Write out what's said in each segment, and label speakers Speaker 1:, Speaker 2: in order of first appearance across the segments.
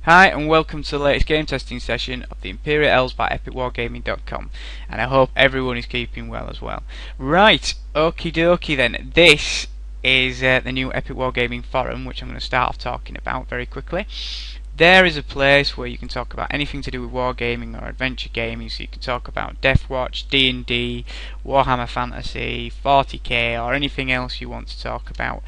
Speaker 1: Hi and welcome to the latest game testing session of the Imperial Elves by EpicWargaming.com, and I hope everyone is keeping well as well. Right, okie dokie then. This is the new Epic Wargaming forum, which I'm going to start off talking about very quickly. There is a place where you can talk about anything to do with wargaming or adventure gaming, so you can talk about Deathwatch, D&D, Warhammer Fantasy, 40k, or anything else you want to talk about.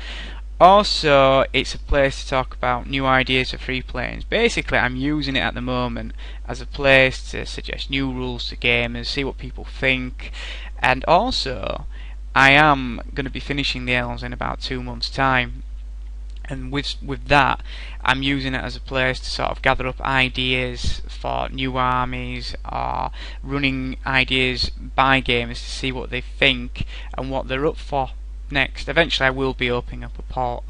Speaker 1: Also, it's a place to talk about new ideas for free players. Basically, I'm using it at the moment as a place to suggest new rules to gamers, see what people think, and also, I am going to be finishing the Elves in about 2 months' time. And with that, I'm using it as a place to sort of gather up ideas for new armies, or running ideas by gamers to see what they think and what they're up for next. Eventually I will be opening up a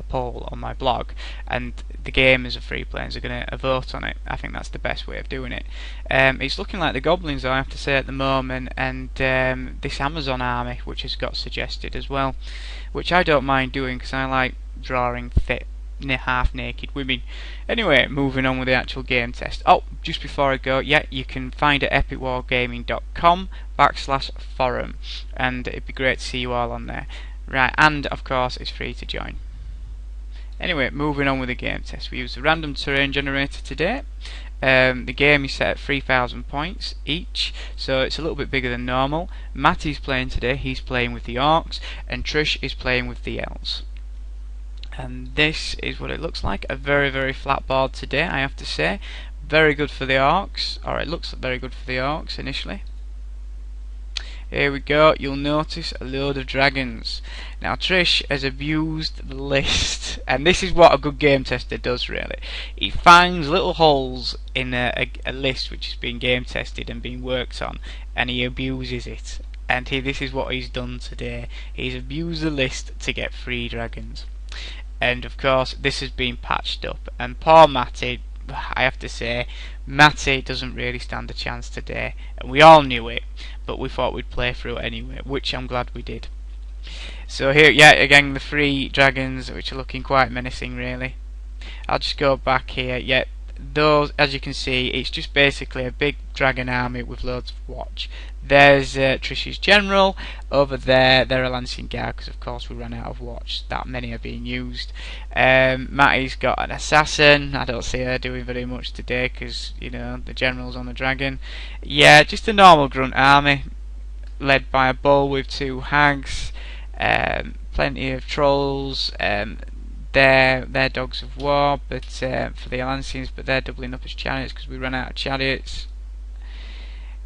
Speaker 1: poll on my blog, and the gamers of free players are going to vote on it. I think that's the best way of doing it. It's looking like the goblins, I have to say, at the moment, and this Amazon army which has got suggested as well, which I don't mind doing because I like drawing fit half naked women. Anyway, moving on with the actual game test. Oh, just before I go, yeah, you can find it at epicwargaming.com/forum, and it'd be great to see you all on there. Right, and of course it's free to join. Anyway, moving on with the game test. We use the random terrain generator today. The game is set at 3,000 points each, so it's a little bit bigger than normal. Matty's playing today, he's playing with the Orcs, and Trish is playing with the Elves. And this is what it looks like. A very, very flat board today, I have to say. Very good for the Orcs, or it looks very good for the Orcs initially. Here we go, you'll notice a load of dragons. Now Trish has abused the list, and this is what a good game tester does really. He finds little holes in a list which is being game tested and being worked on, and he abuses it. And this is what he's done today. He's abused the list to get free dragons. And of course this has been patched up, and poor Matty, I have to say, Matty doesn't really stand a chance today, and we all knew it, but we thought we'd play through it anyway, which I'm glad we did. So here, yeah, again the three dragons, which are looking quite menacing really. I'll just go back here. Yeah, those, as you can see, it's just basically a big dragon army with loads of watch. There's Trish's general. Over there, they're a lancing guard, because of course we ran out of watch. That many are being used. Matty's got an assassin. I don't see her doing very much today, because, you know, the general's on the dragon. Yeah, just a normal grunt army, led by a bull with 2 hags. Plenty of trolls. They're dogs of war, but for the Alancians, but they're doubling up as chariots because we ran out of chariots.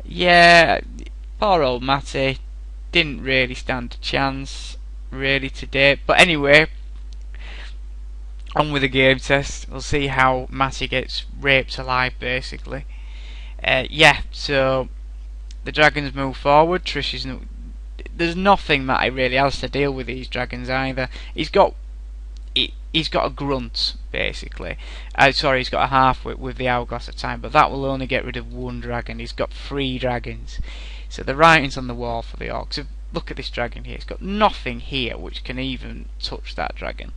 Speaker 1: Yeah, poor old Matty didn't really stand a chance really today. But anyway, on with the game test. We'll see how Matty gets raped alive basically. Yeah, so the dragons move forward. There's nothing Matty really has to deal with these dragons either. He's got a grunt basically. Sorry, he's got a half with the hourglass of time, but that will only get rid of 1 dragon. He's got 3 dragons. So the writing's on the wall for the Orcs. So look at this dragon here. It's got nothing here which can even touch that dragon.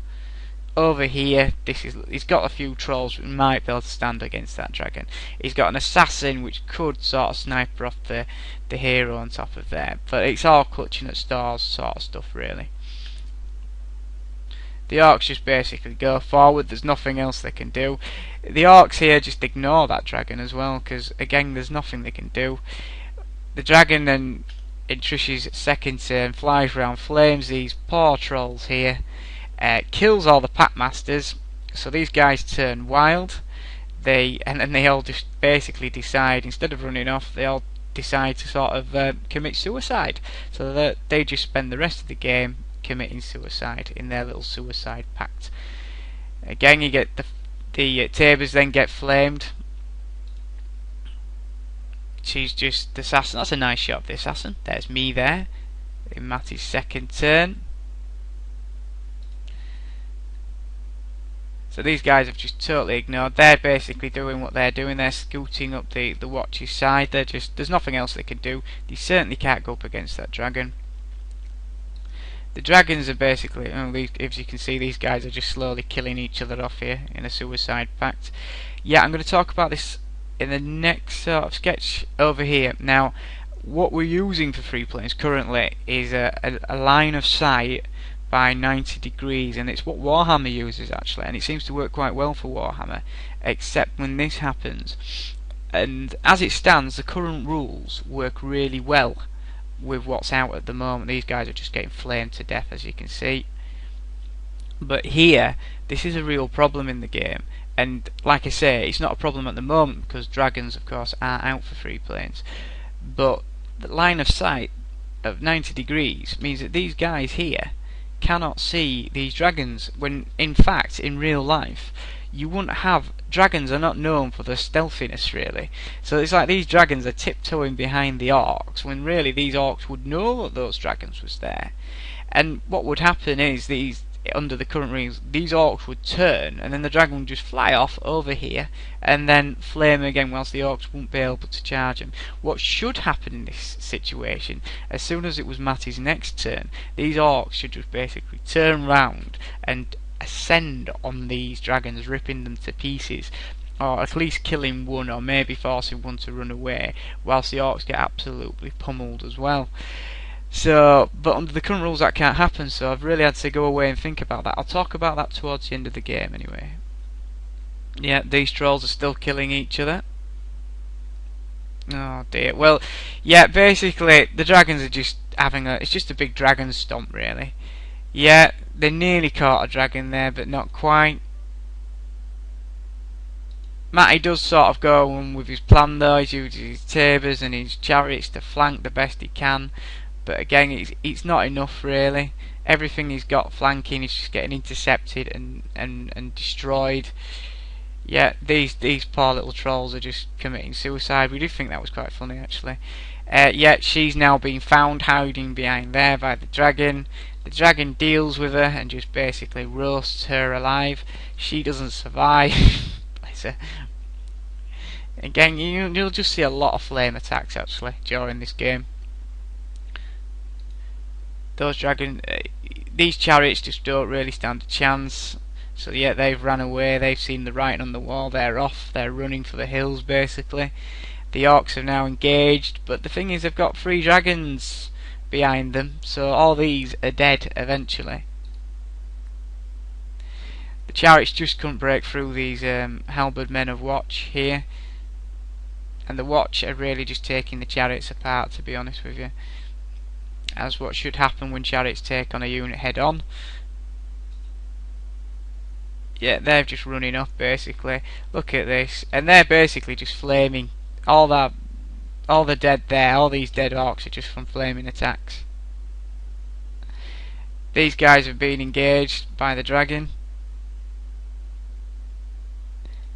Speaker 1: Over here, he's got a few trolls which might be able to stand against that dragon. He's got an assassin which could sort of sniper off the hero on top of there. But it's all clutching at straws sort of stuff really. The Orcs just basically go forward. There's nothing else they can do. The Orcs here just ignore that dragon as well, because again there's nothing they can do. The dragon then in Trish's second turn flies around, flames these poor trolls here, kills all the packmasters. So these guys turn wild. They all just basically decide, instead of running off, they all decide to sort of commit suicide. So that they just spend the rest of the game committing suicide in their little suicide pact. Again, you get the Tabers then get flamed. She's just the assassin. That's a nice shot of the assassin. There's me there in Matty's second turn. So these guys have just totally ignored. They're basically doing what they're doing. They're scooting up the Watch's side. There's nothing else they can do. They certainly can't go up against that dragon. The dragons are basically, as you can see, these guys are just slowly killing each other off here in a suicide pact. yeah, I'm going to talk about this in the next sort of sketch over here. Now, what we're using for free planes currently is a line of sight by 90 degrees, and it's what Warhammer uses actually, and it seems to work quite well for Warhammer, except when this happens. And as it stands, the current rules work really well with what's out at the moment. These guys are just getting flamed to death, as you can see. But here, this is a real problem in the game, and like I say, it's not a problem at the moment because dragons, of course, are out for free planes. But the line of sight of 90 degrees means that these guys here cannot see these dragons, when in fact, in real life, you wouldn't have... Dragons are not known for their stealthiness, really. So it's like these dragons are tiptoeing behind the orcs, when really these orcs would know that those dragons was there. And what would happen is, these, under the current rules, these orcs would turn, and then the dragon would just fly off over here, and then flame again, whilst the orcs wouldn't be able to charge him. What should happen in this situation, as soon as it was Matty's next turn, these orcs should just basically turn round and ascend on these dragons, ripping them to pieces, or at least killing one, or maybe forcing one to run away, whilst the orcs get absolutely pummeled as well. So, but under the current rules that can't happen, so I've really had to go away and think about that. I'll talk about that towards the end of the game anyway. Yeah, these trolls are still killing each other. Oh dear. Well, yeah, basically the dragons are just having it's just a big dragon stomp, really. Yeah, they nearly caught a dragon there, but not quite. Matty does sort of go on with his plan though. He uses his tabers and his chariots to flank the best he can, but again, it's not enough really. Everything he's got flanking is just getting intercepted and destroyed. Yeah, these poor little trolls are just committing suicide. We did think that was quite funny actually. Yeah, she's now being found hiding behind there by the dragon. The dragon deals with her and just basically roasts her alive. She doesn't survive. Bless her. Again, you'll just see a lot of flame attacks actually during this game. Those these chariots just don't really stand a chance. So yeah, they've ran away. They've seen the writing on the wall. They're off. They're running for the hills basically. The orcs have now engaged, but the thing is, they've got 3 dragons behind them, so all these are dead eventually. The chariots just couldn't break through these halberd men of watch here, and the watch are really just taking the chariots apart, to be honest with you, as what should happen when chariots take on a unit head on. Yeah, they're just running up basically. Look at this, and they're basically just flaming. All the dead there, all these dead orcs are just from flaming attacks. These guys have been engaged by the dragon.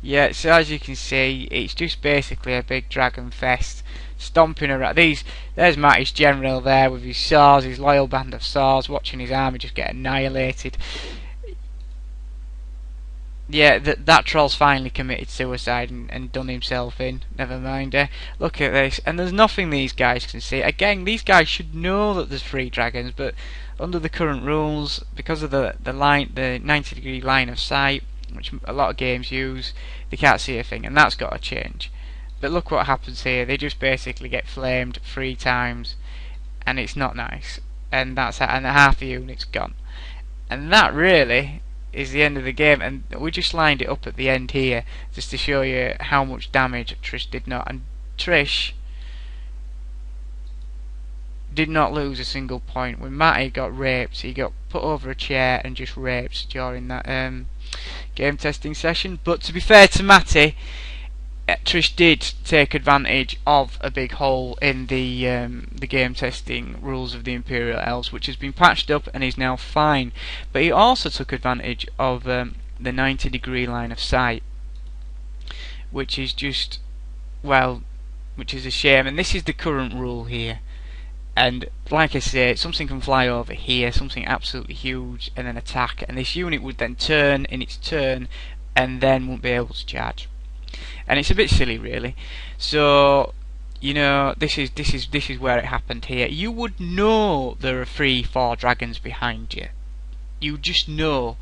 Speaker 1: Yeah, so as you can see, it's just basically a big dragon fest, stomping around. There's Matty's general there with his saws, his loyal band of saws, watching his army just get annihilated. Yeah, that troll's finally committed suicide and done himself in. Never mind. Look at this, and there's nothing these guys can see. Again, these guys should know that there's 3 dragons, but under the current rules, because of the 90-degree line of sight, which a lot of games use, they can't see a thing, and that's got to change. But look what happens here. They just basically get flamed 3 times, and it's not nice. And that's and half the unit's gone. And that really is the end of the game, and we just lined it up at the end here just to show you how much damage Trish did not. And Trish did not lose a single point. When Matty got raped, he got put over a chair and just raped during that game testing session. But to be fair to Matty, Trish did take advantage of a big hole in the game testing rules of the Imperial Elves, which has been patched up and is now fine. But he also took advantage of the 90-degree line of sight, which is just, well, which is a shame. And this is the current rule here. And like I say, something can fly over here, something absolutely huge, and then attack, and this unit would then turn in its turn, and then won't be able to charge. And it's a bit silly, really. So, you know, this is where it happened here. You would know there are 3-4 dragons behind you. You just know.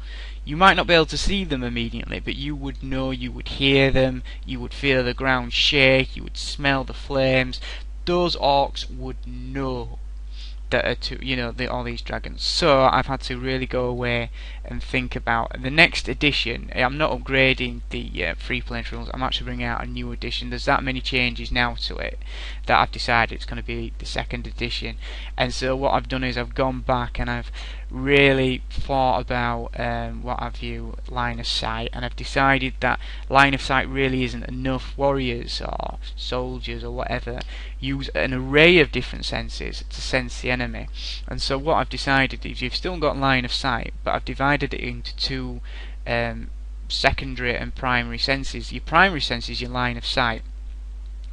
Speaker 1: You might not be able to see them immediately, but you would know, you would hear them, you would feel the ground shake, you would smell the flames. Those orcs would know that are all these dragons. So I've had to really go away and think about the next edition. I'm not upgrading the free play rules. I'm actually bringing out a new edition. There's that many changes now to it that I've decided it's going to be the second edition. And so what I've done is I've gone back and I've really thought about line of sight, and I've decided that line of sight really isn't enough. Warriors or soldiers or whatever use an array of different senses to sense the enemy, and so what I've decided is you've still got line of sight, but I've divided it into two secondary and primary senses. Your primary sense is your line of sight,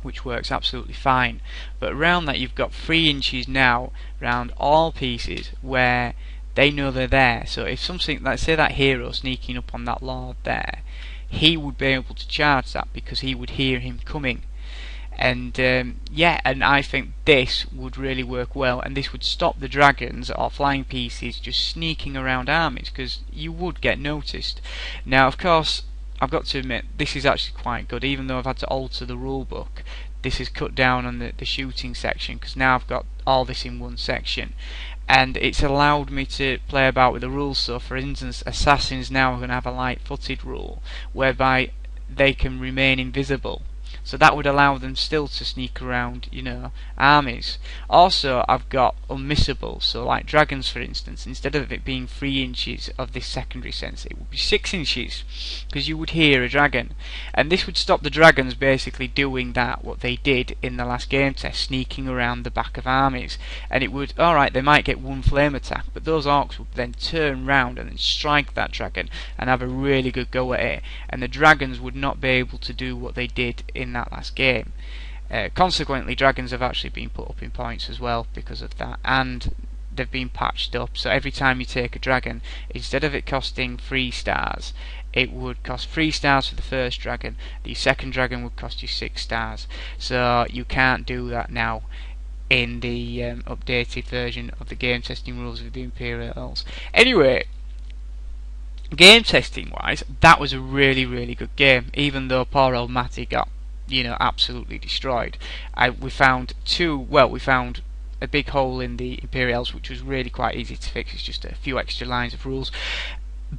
Speaker 1: which works absolutely fine, but around that you've got 3 inches now around all pieces where they know they're there. So if something, let's say that hero sneaking up on that lord there, he would be able to charge that because he would hear him coming. And and I think this would really work well, and this would stop the dragons or flying pieces just sneaking around armies, because you would get noticed. Now of course I've got to admit this is actually quite good, even though I've had to alter the rule book. This is cut down on the shooting section, because now I've got all this in one section, and it's allowed me to play about with the rules. So for instance, assassins now are going to have a light-footed rule whereby they can remain invisible, so that would allow them still to sneak around, armies. Also, I've got unmissable, so like dragons for instance, instead of it being 3 inches of this secondary sense, it would be 6 inches, because you would hear a dragon. And this would stop the dragons basically doing what they did in the last game test, sneaking around the back of armies. And it would, alright, they might get one flame attack, but those orcs would then turn round and then strike that dragon and have a really good go at it, and the dragons would not be able to do what they did in that last game. Consequently, dragons have actually been put up in points as well because of that, and they've been patched up. So every time you take a dragon, instead of it costing 3 stars, it would cost 3 stars for the first dragon. The second dragon would cost you 6 stars. So you can't do that now in the updated version of the game testing rules of the Imperial Elves. Anyway, game testing wise, that was a really, really good game, even though poor old Matty got absolutely destroyed. We found a big hole in the Imperials, which was really quite easy to fix. It's just a few extra lines of rules,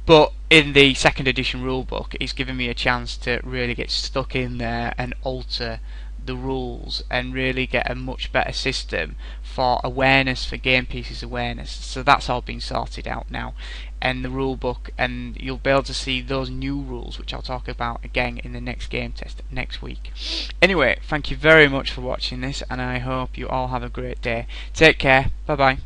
Speaker 1: but in the second edition rulebook it's given me a chance to really get stuck in there and alter the rules and really get a much better system for awareness, for game pieces awareness. So that's all been sorted out now, and the rule book, and you'll be able to see those new rules, which I'll talk about again in the next game test next week. Anyway, thank you very much for watching this, and I hope you all have a great day. Take care, bye bye.